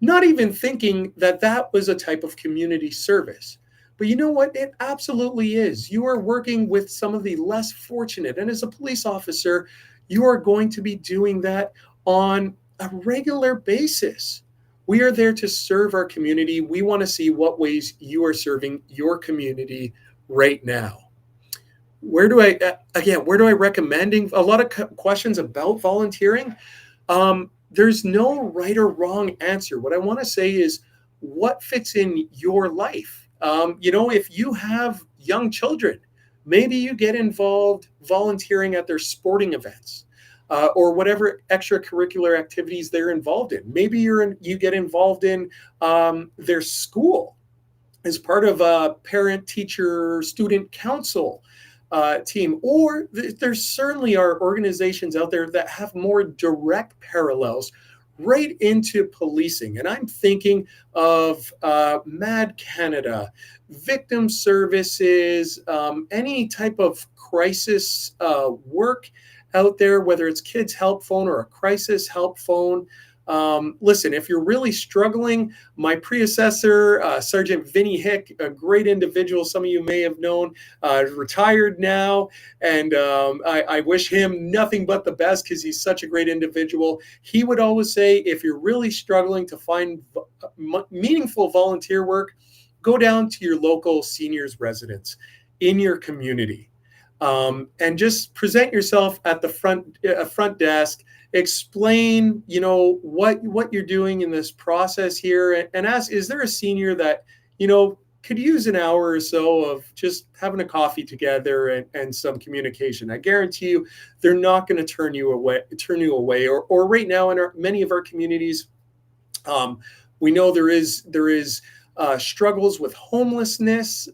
not even thinking that that was a type of community service. But you know what? It absolutely is. You are working with some of the less fortunate. And as a police officer, you are going to be doing that on a regular basis. We are there to serve our community. We want to see what ways you are serving your community right now. Where do I recommend? A lot of questions about volunteering. There's no right or wrong answer. What I want to say is what fits in your life. If you have young children, maybe you get involved volunteering at their sporting events or whatever extracurricular activities they're involved in. Maybe you get involved in their school as part of a parent, teacher, student council team. Or there certainly are organizations out there that have more direct parallels right into policing. And I'm thinking of MAD Canada, victim services, any type of crisis work out there, whether it's Kids Help Phone or a crisis help phone. Listen, if you're really struggling, my predecessor, Sergeant Vinny Hick, a great individual, some of you may have known, retired now, and I wish him nothing but the best because he's such a great individual. He would always say, if you're really struggling to find meaningful volunteer work, go down to your local seniors residence in your community. and just present yourself at the front desk. Explain, what you're doing in this process here, and ask, is there a senior that could use an hour or so of just having a coffee together and some communication. I guarantee you, they're not going to turn you away. Or right now in many of our communities, we know there is struggles with homelessness.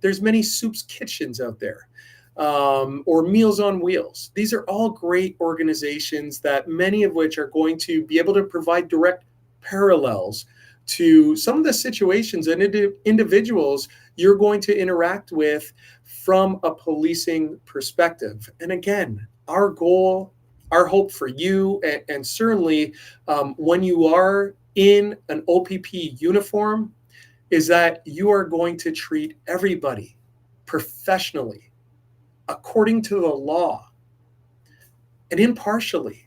There's many soups kitchens out there, or Meals on Wheels. These are all great organizations that many of which are going to be able to provide direct parallels to some of the situations and individuals you're going to interact with from a policing perspective. And again, our goal, our hope for you, and certainly when you are in an OPP uniform, is that you are going to treat everybody professionally, according to the law, and impartially.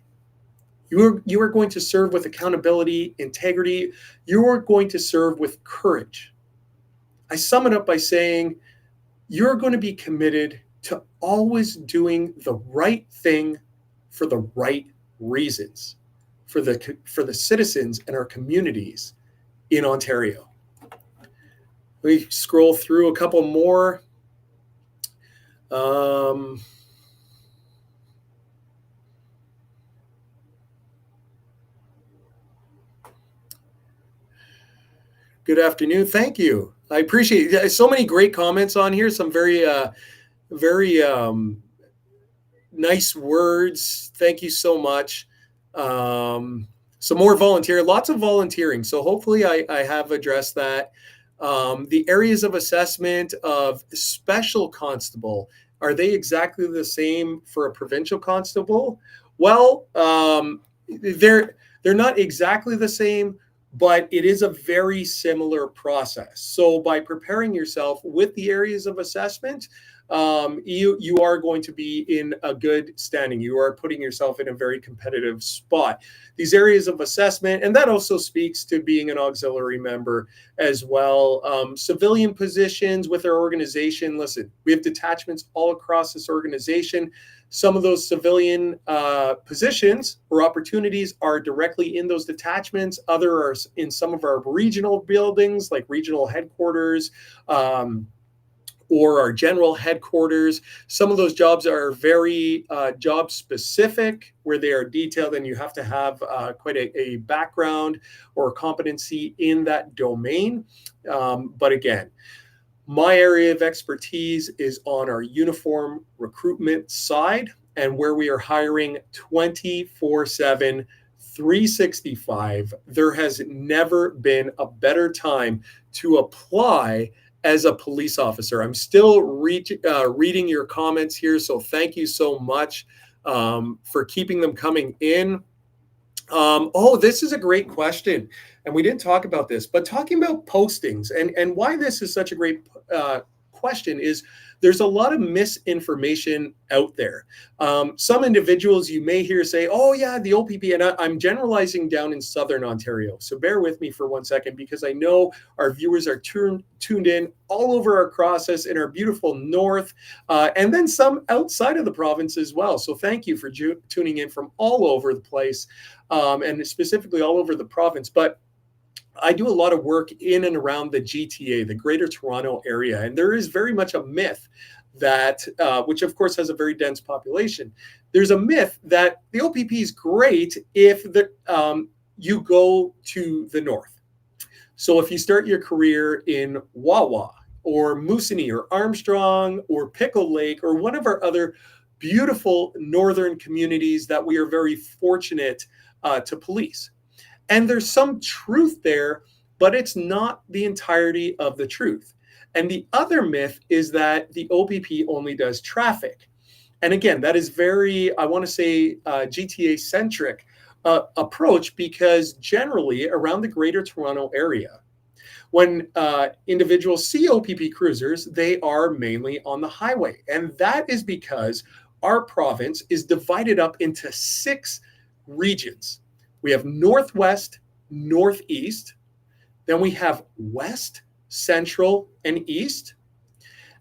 You are going to serve with accountability, integrity. You are going to serve with courage. I sum it up by saying you're going to be committed to always doing the right thing for the right reasons for the citizens and our communities in Ontario. We scroll through a couple more. Good afternoon. Thank you. I appreciate it. So many great comments on here. Some very nice words. Thank you so much. Some more volunteer, lots of volunteering. So hopefully I have addressed that. The areas of assessment of special constable, are they exactly the same for a provincial constable? Well, they're not exactly the same, but it is a very similar process. So by preparing yourself with the areas of assessment, you are going to be in a good standing. You are putting yourself in a very competitive spot. These areas of assessment, and that also speaks to being an auxiliary member as well. Civilian positions with our organization. Listen, we have detachments all across this organization. Some of those civilian positions or opportunities are directly in those detachments. Other are in some of our regional buildings, like regional headquarters, or our general headquarters. Some of those jobs are very job specific, where they are detailed, and you have to have quite a background or competency in that domain. But again, my area of expertise is on our uniform recruitment side, and where we are hiring 24/7, 365. There has never been a better time to apply as a police officer. I'm still reading your comments here, so thank you so much for keeping them coming in. This is a great question, and we didn't talk about this, but talking about postings and why this is such a great question is there's a lot of misinformation out there. Some individuals you may hear say, oh yeah, the OPP, and I'm generalizing down in Southern Ontario. So bear with me for 1 second, because I know our viewers are tuned in all over our process in our beautiful north, and then some outside of the province as well. So thank you for tuning in from all over the place, and specifically all over the province. But I do a lot of work in and around the GTA, the Greater Toronto Area, and there is very much a myth that, which of course has a very dense population, there's a myth that the OPP is great if you go to the north. So if you start your career in Wawa or Moosonee or Armstrong or Pickle Lake or one of our other beautiful northern communities that we are very fortunate to police. And there's some truth there, but it's not the entirety of the truth. And the other myth is that the OPP only does traffic. And again, that is very, I want to say, GTA-centric approach, because generally around the Greater Toronto Area, when individuals see OPP cruisers, they are mainly on the highway. And that is because our province is divided up into 6 regions. We have Northwest, Northeast, then we have West, Central, and East.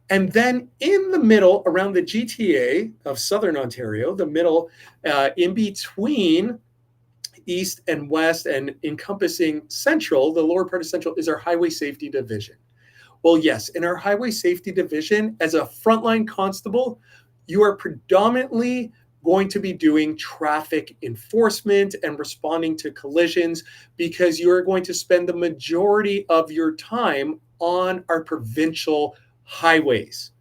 And then in the middle, around the GTA of Southern Ontario, the middle, in between East and West and encompassing Central, the lower part of Central, is our Highway Safety Division. Well, yes, in our Highway Safety Division, as a frontline constable, you are predominantly going to be doing traffic enforcement and responding to collisions because you are going to spend the majority of your time on our provincial highways.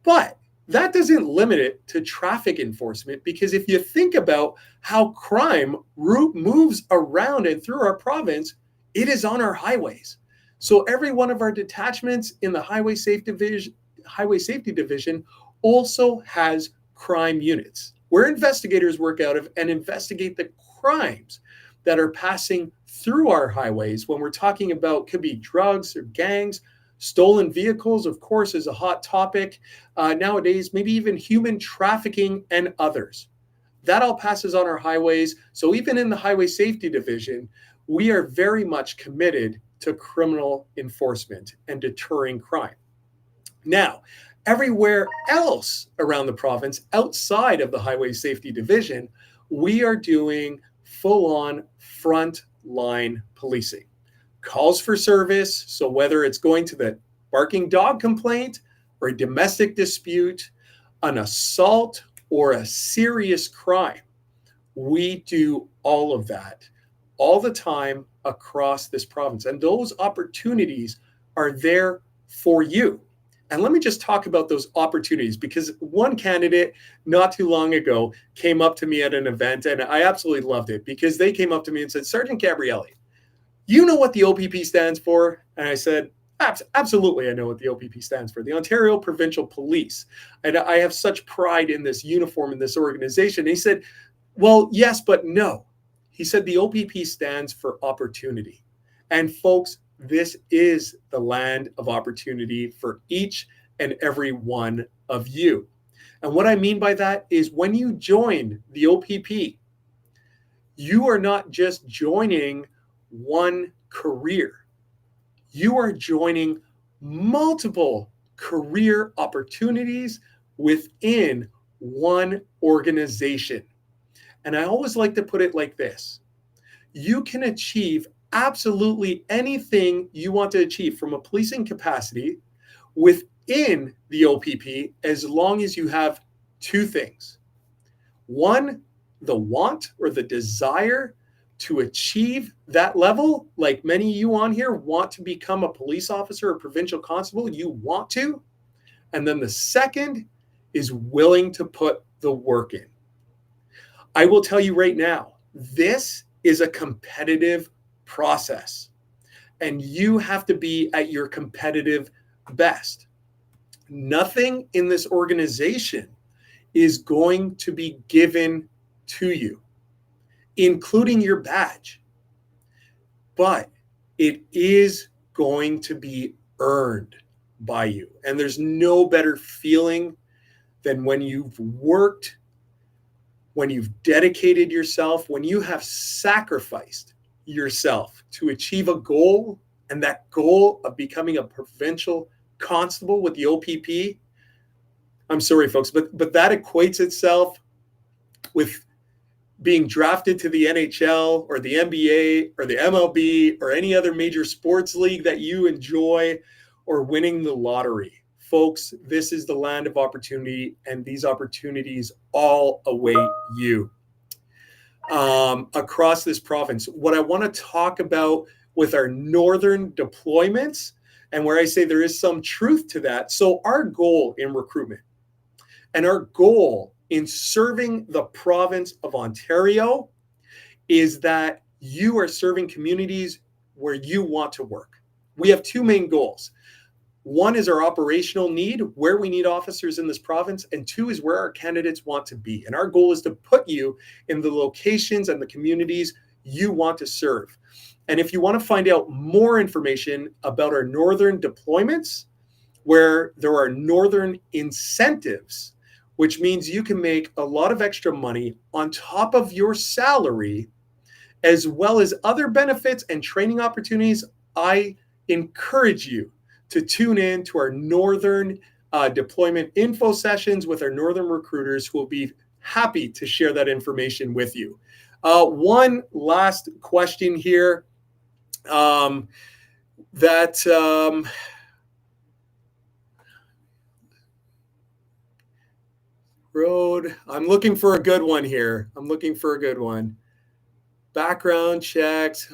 But that doesn't limit it to traffic enforcement, because if you think about how crime moves around and through our province, it is on our highways. So every one of our detachments in the Highway Safety Division also has crime units where investigators work out of and investigate the crimes that are passing through our highways. When we're talking about, could be drugs or gangs, stolen vehicles, of course, is a hot topic nowadays, maybe even human trafficking and others. That all passes on our highways. So even in the Highway Safety Division, we are very much committed to criminal enforcement and deterring crime. Now, everywhere else around the province, outside of the Highway Safety Division, we are doing full-on front-line policing. Calls for service, so whether it's going to the barking dog complaint or a domestic dispute, an assault, or a serious crime, we do all of that all the time across this province. And those opportunities are there for you. And let me just talk about those opportunities, because one candidate not too long ago came up to me at an event, and I absolutely loved it, because they came up to me and said, Sergeant Gabrielli, you know what the OPP stands for? And I said, absolutely, I know what the OPP stands for, the Ontario Provincial Police. And I have such pride in this uniform, in this organization. And he said, well, yes, but no. He said the OPP stands for opportunity. And folks, this is the land of opportunity for each and every one of you. And what I mean by that is, when you join the OPP, you are not just joining one career. You are joining multiple career opportunities within one organization. And I always like to put it like this: you can achieve absolutely anything you want to achieve from a policing capacity within the OPP, as long as you have two things. One, the want or the desire to achieve that level, like many of you on here want to become a police officer or provincial constable, you want to. And then the second is willing to put the work in. I will tell you right now, this is a competitive process, and you have to be at your competitive best. Nothing in this organization is going to be given to you, including your badge, but it is going to be earned by you. And there's no better feeling than when you've worked, when you've dedicated yourself, when you have sacrificed yourself to achieve a goal, and that goal of becoming a provincial constable with the OPP. I'm sorry, folks, but that equates itself with being drafted to the NHL or the NBA or the MLB or any other major sports league that you enjoy, or winning the lottery. Folks, this is the land of opportunity, and these opportunities all await you across this province. What I want to talk about with our northern deployments, and where I say there is some truth to that. So our goal in recruitment and our goal in serving the province of Ontario is that you are serving communities where you want to work. We have two main goals. One is our operational need, where we need officers in this province, and two is where our candidates want to be. And our goal is to put you in the locations and the communities you want to serve. And if you want to find out more information about our northern deployments, where there are northern incentives, which means you can make a lot of extra money on top of your salary, as well as other benefits and training opportunities, I encourage you to tune in to our northern deployment info sessions with our Northern recruiters who will be happy to share that information with you. One last question here Road. I'm looking for a good one here. Background checks.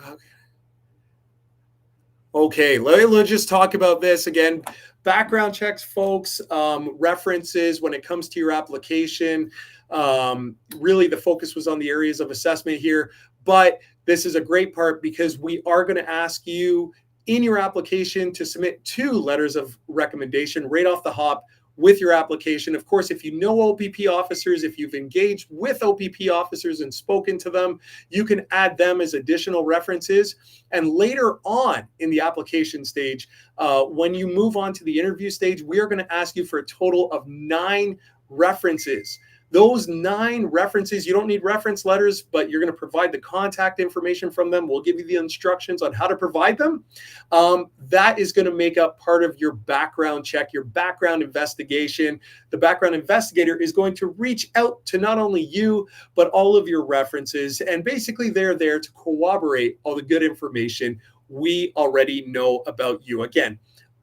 Okay, let's just talk about this again. Background checks, folks, references when it comes to your application. Really, the focus was on the areas of assessment here, but this is a great part because we are going to ask you in your application to submit 2 letters of recommendation right off the hop with your application. Of course, if you know OPP officers, if you've engaged with OPP officers and spoken to them, you can add them as additional references. And later on in the application stage, when you move on to the interview stage, we are going to ask you for a total of 9 references. Those 9 references, you don't need reference letters, but you're going to provide the contact information from them. We'll give you the instructions on how to provide them. That is going to make up part of your background check, your background investigation. The background investigator is going to reach out to not only you, but all of your references. And basically, they're there to corroborate all the good information we already know about you. Again,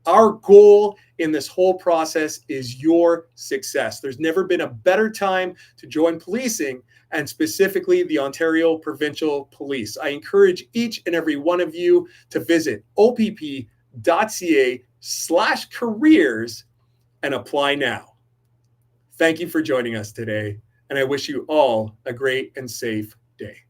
our goal in this whole process is your success. There's never been a better time to join policing, and specifically the Ontario Provincial Police. I encourage each and every one of you to visit opp.ca/careers and apply now. Thank you for joining us today, and I wish you all a great and safe day.